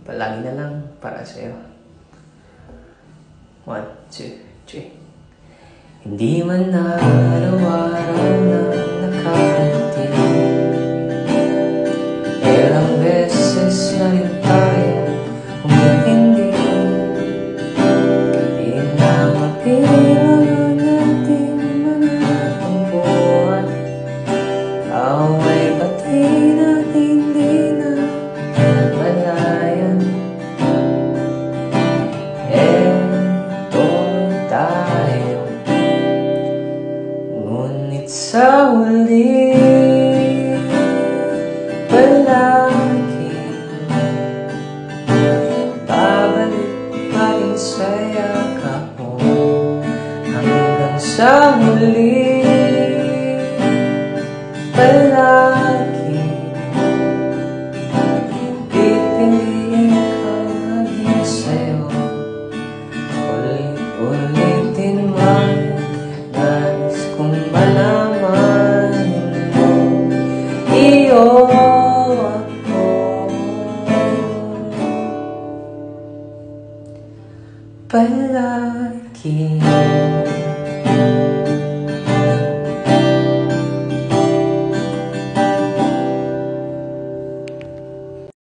Palagi na lang para sa'yo. 1, 2, 3. Hindi man araw-araw na nakarating, ilang beses na rin tayo humihindi. Di na mapilang natin manatagpuan, away pati na hindi na malayan. Eto tayo, ngunit sa huli palagi babalik pa rin sa yakap mo. Hanggang sa huli palagi pipiliin kang maging sa'yo. Ulit-ulitin man, nais kong malaman mo, iyo ako. Palagi